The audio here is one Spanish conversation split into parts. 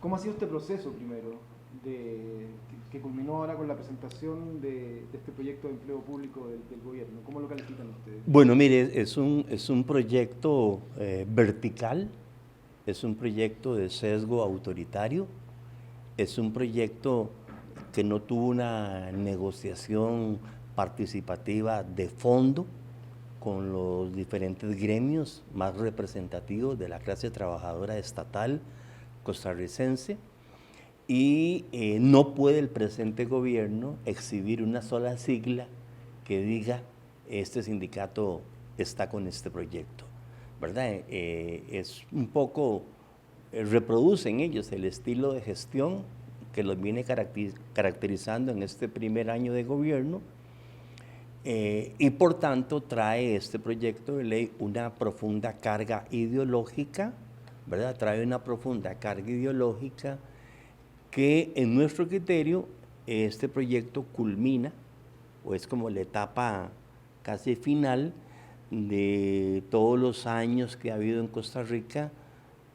¿Cómo ha sido este proceso primero, que culminó ahora con la presentación de este proyecto de empleo público del gobierno? ¿Cómo lo califican ustedes? Bueno, mire, es un proyecto vertical, es un proyecto de sesgo autoritario, es un proyecto que no tuvo una negociación participativa de fondo con los diferentes gremios más representativos de la clase trabajadora estatal costarricense y no puede el presente gobierno exhibir una sola sigla que diga este sindicato está con este proyecto, ¿verdad? Es un poco, reproducen ellos el estilo de gestión que los viene caracterizando en este primer año de gobierno y por tanto trae este proyecto de ley una profunda carga ideológica, ¿verdad? Trae una profunda carga ideológica que en nuestro criterio este proyecto culmina o es como la etapa casi final de todos los años que ha habido en Costa Rica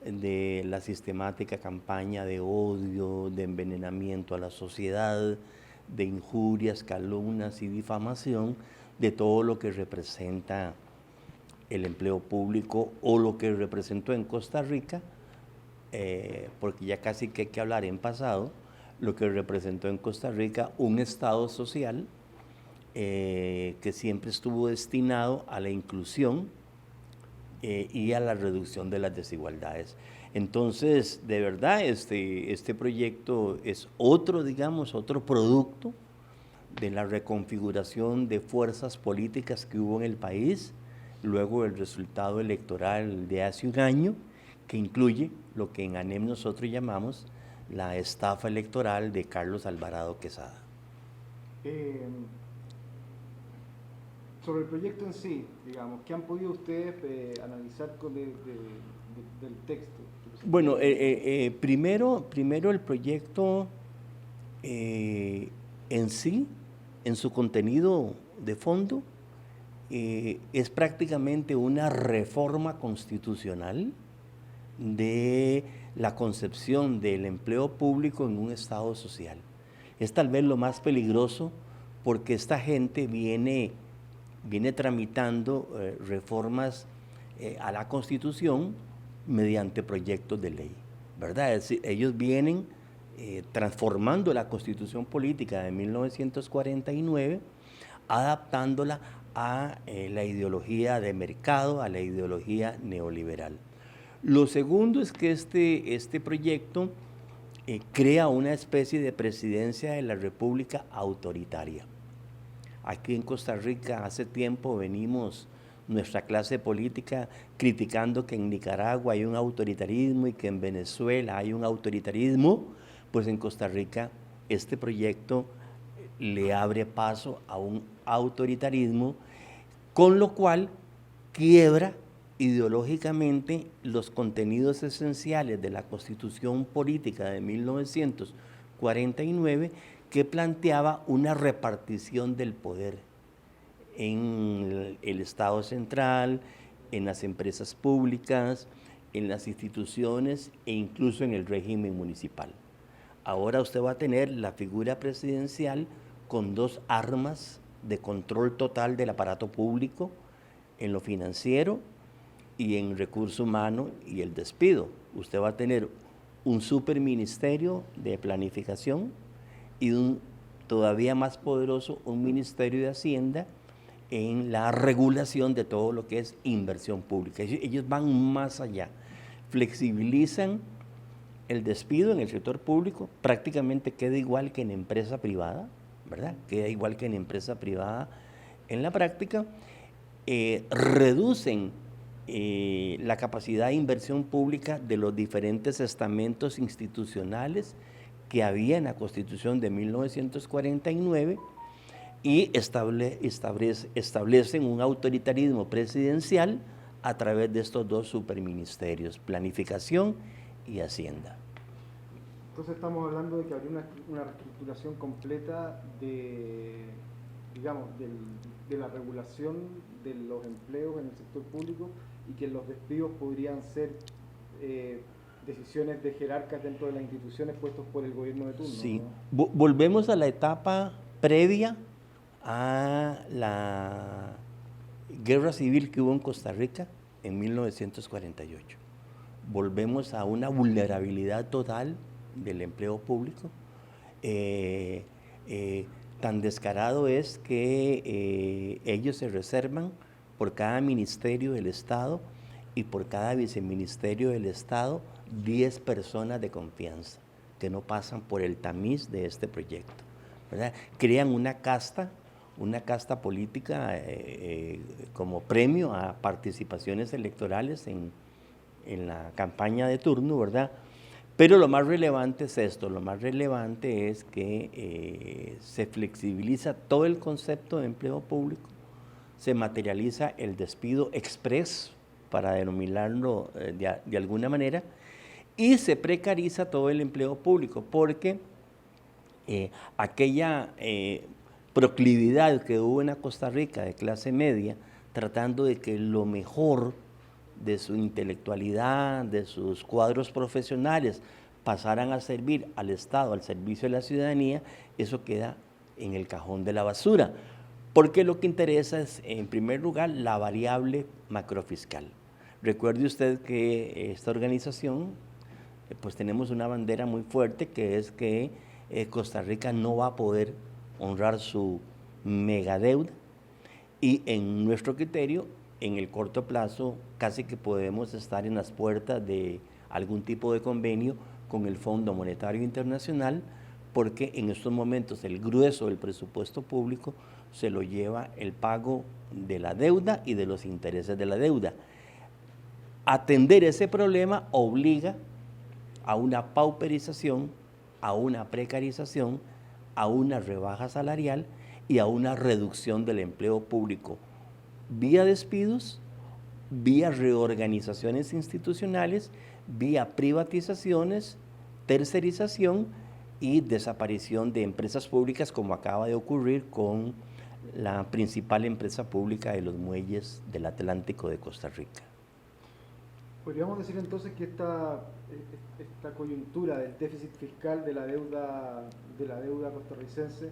de la sistemática campaña de odio, de envenenamiento a la sociedad, de injurias, calumnias y difamación, de todo lo que representa el empleo público o lo que representó en Costa Rica, porque ya casi que hay que hablar en pasado, lo que representó en Costa Rica un Estado social que siempre estuvo destinado a la inclusión y a la reducción de las desigualdades. Entonces, de verdad, este proyecto es otro, digamos, otro producto de la reconfiguración de fuerzas políticas que hubo en el país, luego el resultado electoral de hace un año, que incluye lo que en ANEM nosotros llamamos la estafa electoral de Carlos Alvarado Quesada. Eh, Sobre el proyecto en sí, digamos, ¿qué han podido ustedes analizar del texto que presentó Bueno, el gobierno? primero el proyecto en sí, en su contenido de fondo, es prácticamente una reforma constitucional de la concepción del empleo público en un Estado social. Es tal vez lo más peligroso porque esta gente viene tramitando reformas a la Constitución mediante proyectos de ley, ¿verdad? Es decir, ellos vienen transformando la Constitución Política de 1949, adaptándola a la ideología de mercado, a la ideología neoliberal. Lo segundo es que este proyecto crea una especie de presidencia de la República autoritaria. Aquí en Costa Rica hace tiempo venimos nuestra clase política criticando que en Nicaragua hay un autoritarismo y que en Venezuela hay un autoritarismo, pues en Costa Rica este proyecto le abre paso a un autoritarismo, con lo cual quiebra ideológicamente los contenidos esenciales de la Constitución Política de 1949 que planteaba una repartición del poder en el Estado central, en las empresas públicas, en las instituciones e incluso en el régimen municipal. Ahora usted va a tener la figura presidencial con dos armas de control total del aparato público en lo financiero y en recurso humano y el despido. Usted va a tener un superministerio de planificación y un todavía más poderoso, un ministerio de Hacienda en la regulación de todo lo que es inversión pública. Ellos van más allá, flexibilizan el despido en el sector público, prácticamente queda igual que en empresa privada, ¿verdad? Queda igual que en empresa privada en la práctica, reducen la capacidad de inversión pública de los diferentes estamentos institucionales que había en la Constitución de 1949 y establecen un autoritarismo presidencial a través de estos dos superministerios, planificación y hacienda. Entonces estamos hablando de que habría una reestructuración completa digamos, de la regulación de los empleos en el sector público y que los despidos podrían ser decisiones de jerarcas dentro de las instituciones puestos por el gobierno de turno. Sí, ¿no? volvemos a la etapa previa a la guerra civil que hubo en Costa Rica en 1948. Volvemos a una vulnerabilidad total del empleo público. Tan descarado es que ellos se reservan por cada ministerio del Estado y por cada viceministerio del Estado 10 personas de confianza que no pasan por el tamiz de este proyecto, ¿verdad? Crean una casta política como premio a participaciones electorales en la campaña de turno, ¿verdad? Pero lo más relevante es esto, lo más relevante es que se flexibiliza todo el concepto de empleo público, se materializa el despido express, para denominarlo de alguna manera, y se precariza todo el empleo público, porque aquella proclividad que hubo en la Costa Rica de clase media, tratando de que lo mejor de su intelectualidad, de sus cuadros profesionales, pasaran a servir al Estado, al servicio de la ciudadanía, eso queda en el cajón de la basura, porque lo que interesa es, en primer lugar, la variable macrofiscal. Recuerde usted que esta organización, pues tenemos una bandera muy fuerte, que es que Costa Rica no va a poder honrar su megadeuda, y en nuestro criterio, en el corto plazo, casi que podemos estar en las puertas de algún tipo de convenio con el Fondo Monetario Internacional, porque en estos momentos el grueso del presupuesto público se lo lleva el pago de la deuda y de los intereses de la deuda. Atender ese problema obliga a una pauperización, a una precarización, a una rebaja salarial y a una reducción del empleo público vía despidos, vía reorganizaciones institucionales, vía privatizaciones, tercerización y desaparición de empresas públicas, como acaba de ocurrir con la principal empresa pública de los muelles del Atlántico de Costa Rica. Podríamos decir entonces que esta coyuntura del déficit fiscal de la deuda costarricense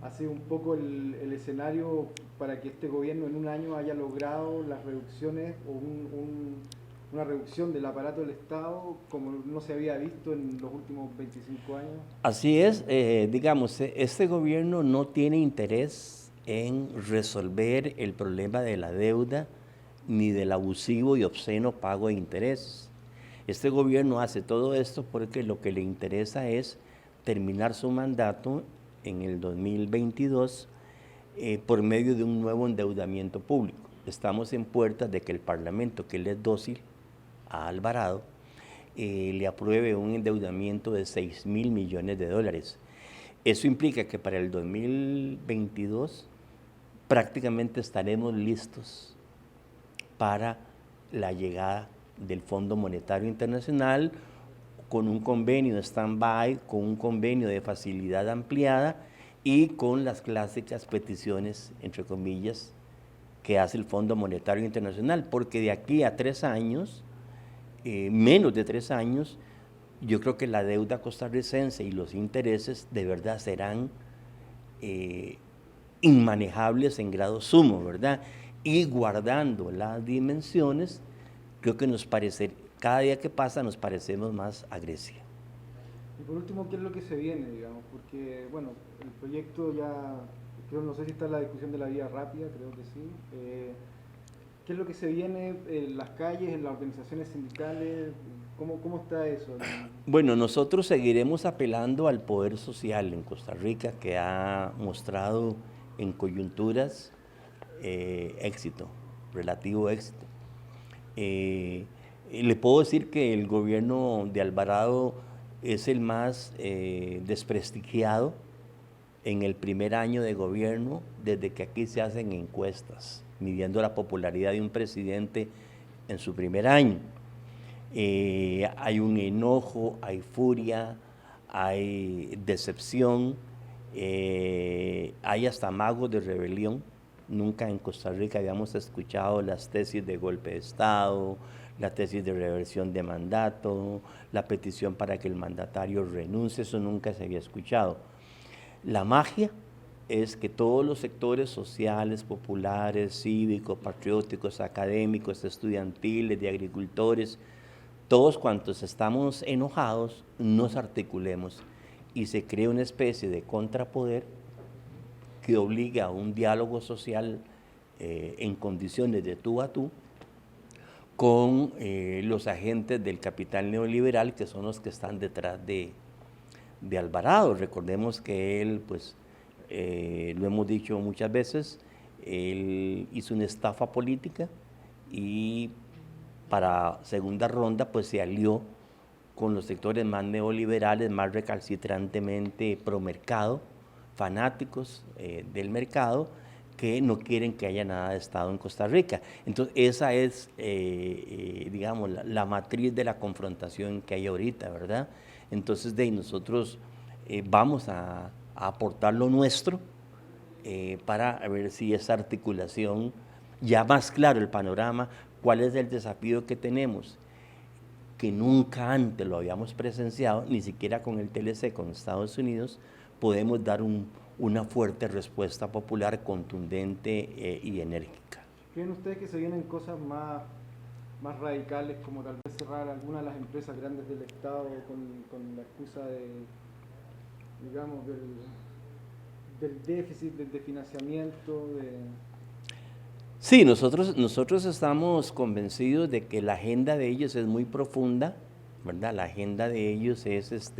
ha sido un poco el escenario para que este gobierno en un año haya logrado las reducciones o una reducción del aparato del Estado como no se había visto en los últimos 25 años. Así es, digamos, este gobierno no tiene interés en resolver el problema de la deuda ni del abusivo y obsceno pago de intereses. Este gobierno hace todo esto porque lo que le interesa es terminar su mandato en el 2022 por medio de un nuevo endeudamiento público. Estamos en puertas de que el Parlamento, que le es dócil a Alvarado, le apruebe un endeudamiento de 6.000 millones de dólares. Eso implica que para el 2022 prácticamente estaremos listos para la llegada del Fondo Monetario Internacional, con un convenio de stand-by, con un convenio de facilidad ampliada y con las clásicas peticiones, entre comillas, que hace el Fondo Monetario Internacional, porque de aquí a 3 años, menos de 3 años, yo creo que la deuda costarricense y los intereses de verdad serán inmanejables en grado sumo, ¿verdad? Y guardando las dimensiones, creo que cada día que pasa nos parecemos más a Grecia. Y por último, ¿qué es lo que se viene, digamos? Porque, bueno, el proyecto ya, no sé si está en la discusión de la vía rápida, creo que sí. ¿Qué es lo que se viene en las calles, en las organizaciones sindicales? ¿Cómo está eso? Bueno, nosotros seguiremos apelando al poder social en Costa Rica, que ha mostrado en coyunturas éxito, relativo éxito. Le puedo decir que el gobierno de Alvarado es el más desprestigiado en el primer año de gobierno, desde que aquí se hacen encuestas, midiendo la popularidad de un presidente en su primer año. Hay un enojo, hay furia, hay decepción, hay hasta magos de rebelión. Nunca en Costa Rica habíamos escuchado las tesis de golpe de Estado, la tesis de reversión de mandato, la petición para que el mandatario renuncie, eso nunca se había escuchado. La magia es que todos los sectores sociales, populares, cívicos, patrióticos, académicos, estudiantiles, de agricultores, todos cuantos estamos enojados, nos articulemos y se crea una especie de contrapoder que obliga a un diálogo social en condiciones de tú a tú con los agentes del capital neoliberal, que son los que están detrás de Alvarado. Recordemos que él, pues, lo hemos dicho muchas veces, él hizo una estafa política y para segunda ronda pues se alió con los sectores más neoliberales, más recalcitrantemente pro mercado, fanáticos del mercado, que no quieren que haya nada de Estado en Costa Rica. Entonces esa es, digamos, la matriz de la confrontación que hay ahorita, ¿verdad? Entonces nosotros vamos a aportar lo nuestro para ver si esa articulación, ya más claro el panorama, cuál es el desafío que tenemos, que nunca antes lo habíamos presenciado, ni siquiera con el TLC, con Estados Unidos, podemos dar una fuerte respuesta popular contundente y enérgica. ¿Creen ustedes que se vienen cosas más radicales, como tal vez cerrar algunas de las empresas grandes del Estado con la excusa de, digamos, del déficit, del financiamiento? Sí, nosotros estamos convencidos de que la agenda de ellos es muy profunda, ¿verdad? La agenda de ellos es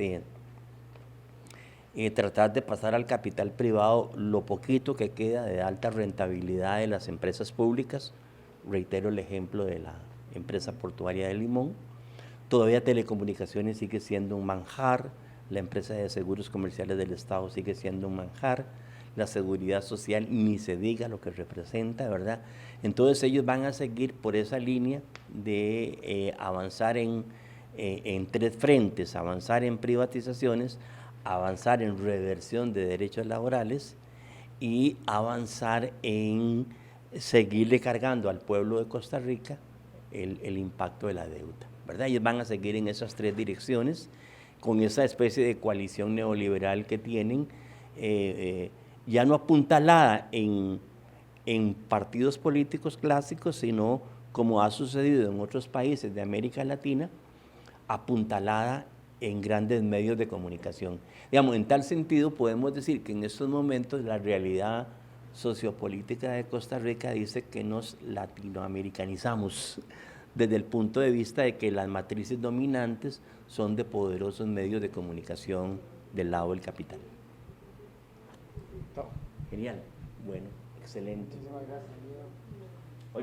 tratar de pasar al capital privado lo poquito que queda de alta rentabilidad de las empresas públicas. Reitero el ejemplo de la empresa portuaria de Limón. Todavía telecomunicaciones sigue siendo un manjar, la empresa de seguros comerciales del Estado sigue siendo un manjar, la seguridad social ni se diga lo que representa, ¿verdad? Entonces ellos van a seguir por esa línea de avanzar en tres frentes: avanzar en privatizaciones, avanzar en reversión de derechos laborales y avanzar en seguirle cargando al pueblo de Costa Rica el impacto de la deuda, ¿verdad? Ellos van a seguir en esas tres direcciones, con esa especie de coalición neoliberal que tienen, ya no apuntalada en partidos políticos clásicos, sino, como ha sucedido en otros países de América Latina, apuntalada en grandes medios de comunicación. Digamos, en tal sentido podemos decir que en estos momentos la realidad sociopolítica de Costa Rica dice que nos latinoamericanizamos desde el punto de vista de que las matrices dominantes son de poderosos medios de comunicación del lado del capital. Genial, bueno, excelente. Muchísimas gracias.